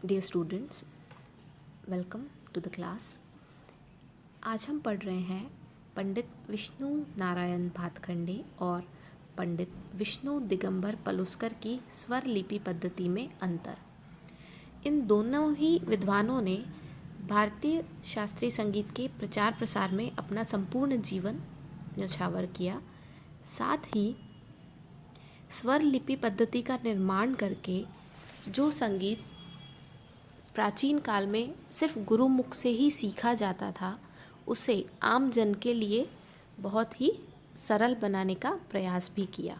Dear students, welcome to the class. आज हम पढ़ रहे हैं पंडित विष्णु नारायण भातखंडे और पंडित विष्णु दिगंबर पलुस्कर की स्वर लिपि पद्धति में अंतर। इन दोनों ही विद्वानों ने भारतीय शास्त्रीय संगीत के प्रचार प्रसार में अपना संपूर्ण जीवन न्यौछावर किया। साथ ही स्वर लिपि पद्धति का निर्माण करके जो संगीत प्राचीन काल में सिर्फ गुरुमुख से ही सीखा जाता था, उसे आम जन के लिए बहुत ही सरल बनाने का प्रयास भी किया।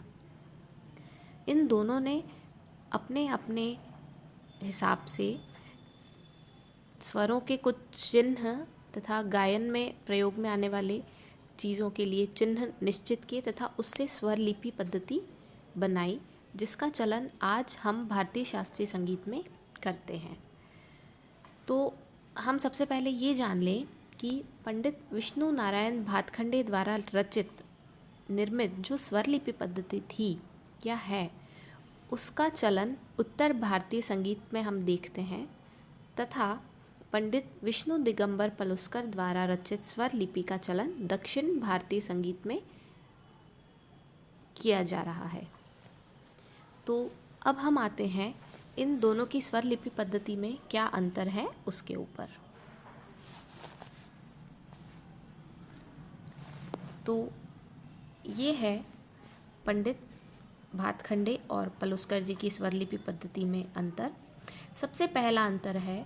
इन दोनों ने अपने अपने हिसाब से स्वरों के कुछ चिन्ह तथा गायन में प्रयोग में आने वाले चीज़ों के लिए चिन्ह निश्चित किए तथा उससे स्वर लिपि पद्धति बनाई, जिसका चलन आज हम भारतीय शास्त्रीय संगीत में करते हैं। तो हम सबसे पहले ये जान लें कि पंडित विष्णु नारायण भातखंडे द्वारा रचित निर्मित जो स्वर लिपि पद्धति थी या है, उसका चलन उत्तर भारतीय संगीत में हम देखते हैं तथा पंडित विष्णु दिगंबर पलुस्कर द्वारा रचित स्वर लिपि का चलन दक्षिण भारतीय संगीत में किया जा रहा है। तो अब हम आते हैं इन दोनों की स्वर लिपि पद्धति में क्या अंतर है उसके ऊपर। तो ये है पंडित भातखंडे और पलुस्कर जी की स्वर लिपि पद्धति में अंतर। सबसे पहला अंतर है,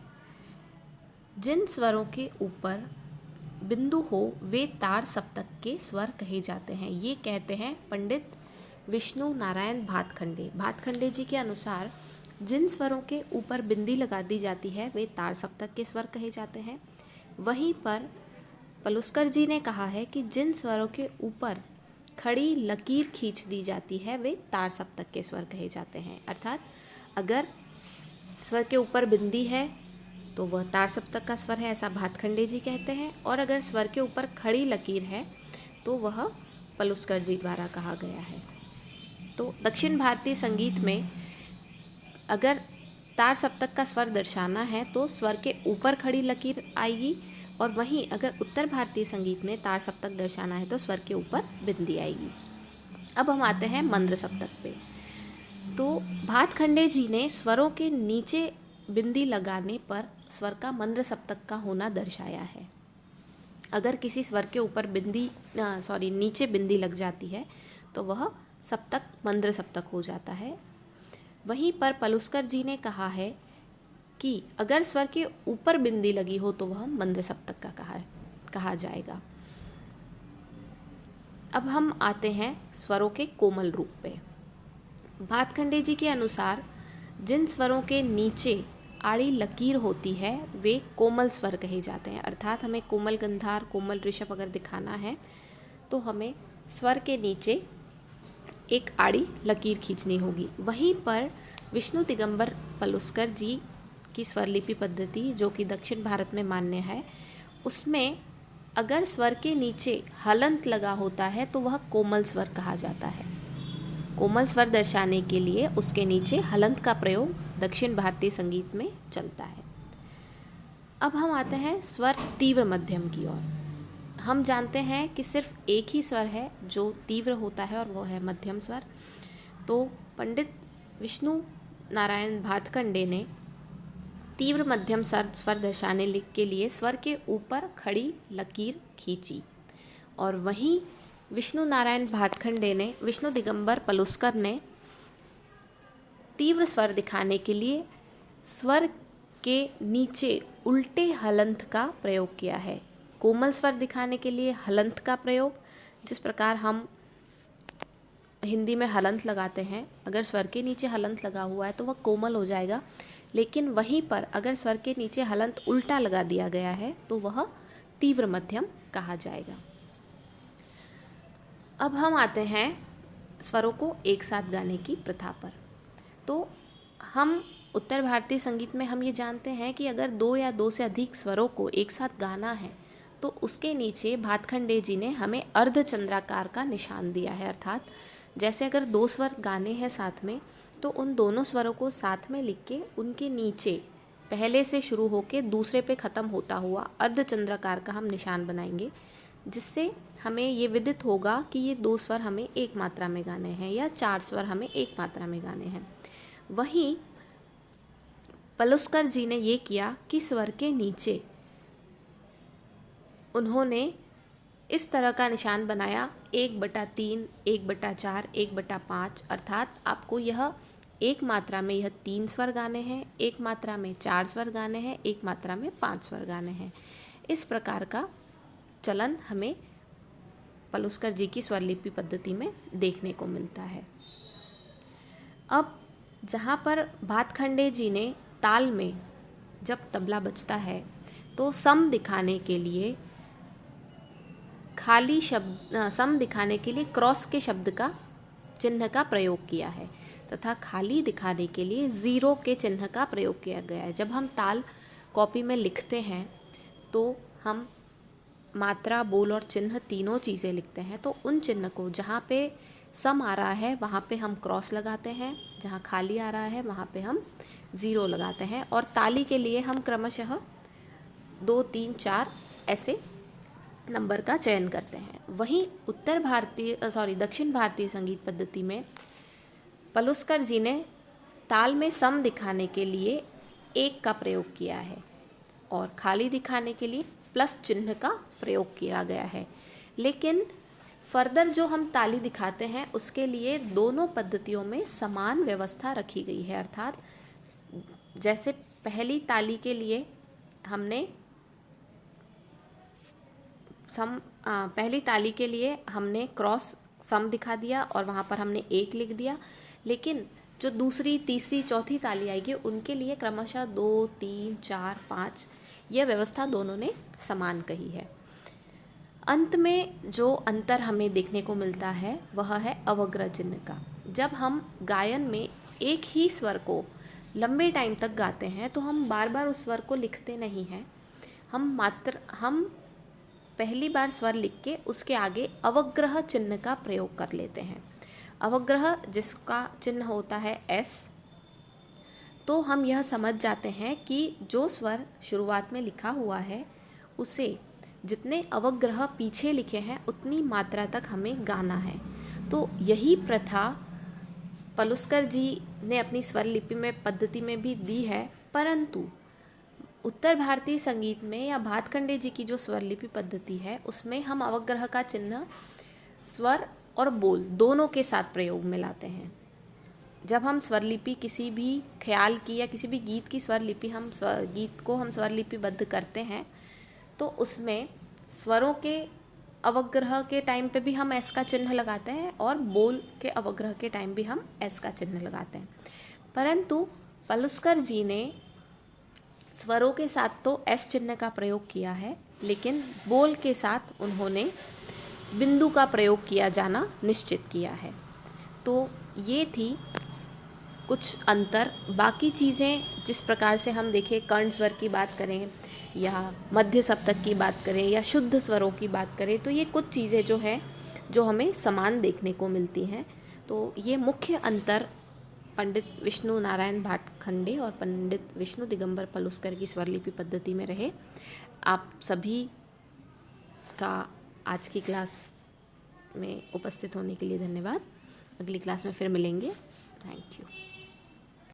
जिन स्वरों के ऊपर बिंदु हो वे तार सप्तक के स्वर कहे जाते हैं। ये कहते हैं पंडित विष्णु नारायण भातखंडे जी के अनुसार जिन स्वरों के ऊपर बिंदी लगा दी जाती है वे तार सप्तक के स्वर कहे जाते हैं। वहीं पर पलुस्कर जी ने कहा है कि जिन स्वरों के ऊपर खड़ी लकीर खींच दी जाती है वे तार सप्तक के स्वर कहे जाते हैं। अर्थात अगर स्वर के ऊपर बिंदी है तो वह तार सप्तक का स्वर है, ऐसा भातखंडे जी कहते हैं, और अगर स्वर के ऊपर खड़ी लकीर है तो वह पलुस्कर जी द्वारा कहा गया है। तो दक्षिण भारतीय संगीत में अगर तार सप्तक का स्वर दर्शाना है तो स्वर के ऊपर खड़ी लकीर आएगी, और वहीं अगर उत्तर भारतीय संगीत में तार सप्तक दर्शाना है तो स्वर के ऊपर बिंदी आएगी। अब हम आते हैं मंद्र सप्तक पे। तो भातखंडे जी ने स्वरों के नीचे बिंदी लगाने पर स्वर का मंद्र सप्तक का होना दर्शाया है। अगर किसी स्वर के ऊपर नीचे बिंदी लग जाती है तो वह सप्तक मंद्र सप्तक हो जाता है। वहीं पर पलुस्कर जी ने कहा है कि अगर स्वर के ऊपर बिंदी लगी हो तो वह मंद्र सप्तक का कहा जाएगा। अब हम आते हैं स्वरों के कोमल रूप पे। भातखंडे जी के अनुसार जिन स्वरों के नीचे आड़ी लकीर होती है वे कोमल स्वर कहे जाते हैं। अर्थात हमें कोमल गंधार, कोमल ऋषभ अगर दिखाना है तो हमें स्वर के नीचे एक आड़ी लकीर खींचनी होगी। वहीं पर विष्णु दिगंबर पलुस्कर जी की स्वर लिपि पद्धति, जो कि दक्षिण भारत में मान्य है, उसमें अगर स्वर के नीचे हलंत लगा होता है तो वह कोमल स्वर कहा जाता है। कोमल स्वर दर्शाने के लिए उसके नीचे हलंत का प्रयोग दक्षिण भारतीय संगीत में चलता है। अब हम आते हैं स्वर तीव्र मध्यम की ओर। हम जानते हैं कि सिर्फ एक ही स्वर है जो तीव्र होता है और वो है मध्यम स्वर। तो पंडित विष्णु नारायण भातखंडे ने तीव्र मध्यम स्वर दर्शाने के लिए स्वर के ऊपर खड़ी लकीर खींची, और वहीं विष्णु नारायण भातखंडे ने विष्णु दिगंबर पलुस्कर ने तीव्र स्वर दिखाने के लिए स्वर के नीचे उल्टे हलंत का प्रयोग किया है। कोमल स्वर दिखाने के लिए हलंत का प्रयोग, जिस प्रकार हम हिंदी में हलंत लगाते हैं, अगर स्वर के नीचे हलंत लगा हुआ है तो वह कोमल हो जाएगा, लेकिन वहीं पर अगर स्वर के नीचे हलंत उल्टा लगा दिया गया है तो वह तीव्र मध्यम कहा जाएगा। अब हम आते हैं स्वरों को एक साथ गाने की प्रथा पर। तो हम उत्तर भारतीय संगीत में हम ये जानते हैं कि अगर दो या दो से अधिक स्वरों को एक साथ गाना है तो उसके नीचे भातखंडे जी ने हमें अर्धचंद्राकार का निशान दिया है। अर्थात जैसे अगर दो स्वर गाने हैं साथ में तो उन दोनों स्वरों को साथ में लिख के उनके नीचे पहले से शुरू होके दूसरे पे ख़त्म होता हुआ अर्धचंद्राकार का हम निशान बनाएंगे, जिससे हमें ये विदित होगा कि ये 2 स्वर हमें एक मात्रा में गाने हैं या 4 स्वर हमें एक मात्रा में गाने हैं। वहीं पलुस्कर जी ने ये किया कि स्वर के नीचे उन्होंने इस तरह का निशान बनाया 1/3, 1/4, 1/5, अर्थात आपको यह एक मात्रा में यह 3 स्वर गाने हैं, एक मात्रा में 4 स्वर गाने हैं, एक मात्रा में 5 स्वर गाने हैं। इस प्रकार का चलन हमें पलुस्कर जी की स्वरलिपि पद्धति में देखने को मिलता है। अब जहाँ पर भातखंडे जी ने ताल में जब तबला बजता है तो सम दिखाने के लिए खाली शब्द सम दिखाने के लिए क्रॉस के शब्द का चिन्ह का प्रयोग किया है तथा खाली दिखाने के लिए ज़ीरो के चिन्ह का प्रयोग किया गया है। जब हम ताल कॉपी में लिखते हैं तो हम मात्रा, बोल और चिन्ह तीनों चीज़ें लिखते हैं, तो उन चिन्ह को जहाँ पे सम आ रहा है वहाँ पे हम क्रॉस लगाते हैं, जहाँ खाली आ रहा है वहाँ पे हम ज़ीरो लगाते हैं, और ताली के लिए हम क्रमशः 2, 3, 4 ऐसे नंबर का चयन करते हैं। वहीं दक्षिण भारतीय संगीत पद्धति में पलुस्कर जी ने ताल में सम दिखाने के लिए 1 का प्रयोग किया है और खाली दिखाने के लिए प्लस चिन्ह का प्रयोग किया गया है। लेकिन फर्दर जो हम ताली दिखाते हैं उसके लिए दोनों पद्धतियों में समान व्यवस्था रखी गई है, अर्थात जैसे पहली ताली के लिए हमने क्रॉस सम दिखा दिया और वहाँ पर हमने 1 लिख दिया, लेकिन जो दूसरी, तीसरी, चौथी ताली आएगी उनके लिए क्रमशः 2, 3, 4, 5 यह व्यवस्था दोनों ने समान कही है। अंत में जो अंतर हमें देखने को मिलता है वह है अवग्रह चिन्ह का। जब हम गायन में एक ही स्वर को लंबे टाइम तक गाते हैं तो हम बार बार उस स्वर को लिखते नहीं हैं, हम पहली बार स्वर लिख के उसके आगे अवग्रह चिन्ह का प्रयोग कर लेते हैं। अवग्रह जिसका चिन्ह होता है S, तो हम यह समझ जाते हैं कि जो स्वर शुरुआत में लिखा हुआ है उसे जितने अवग्रह पीछे लिखे हैं उतनी मात्रा तक हमें गाना है। तो यही प्रथा पलुस्कर जी ने अपनी स्वरलिपि में पद्धति में भी दी है, परंतु उत्तर भारतीय संगीत में या भातखंडे जी की जो स्वरलिपि पद्धति है उसमें हम अवग्रह का चिन्ह स्वर और बोल दोनों के साथ प्रयोग में लाते हैं। जब हम स्वरलिपि किसी भी ख्याल की या किसी भी गीत की स्वरलिपि हम स्वरलिपिबद्ध करते हैं तो उसमें स्वरों के अवग्रह के टाइम पे भी हम एस का चिन्ह लगाते हैं और बोल के अवग्रह के टाइम भी हम एस का चिन्ह लगाते हैं। परंतु पलुस्कर जी ने स्वरों के साथ तो एस चिन्ह का प्रयोग किया है, लेकिन बोल के साथ उन्होंने बिंदु का प्रयोग किया जाना निश्चित किया है। तो ये थी कुछ अंतर। बाकी चीज़ें जिस प्रकार से हम देखें, कर्ण स्वर की बात करें या मध्य सप्तक की बात करें या शुद्ध स्वरों की बात करें, तो ये कुछ चीज़ें जो हैं जो हमें समान देखने को मिलती हैं। तो ये मुख्य अंतर पंडित विष्णु नारायण भातखंडे और पंडित विष्णु दिगंबर पलुस्कर की स्वरलिपि पद्धति में रहे। आप सभी का आज की क्लास में उपस्थित होने के लिए धन्यवाद। अगली क्लास में फिर मिलेंगे। Thank you.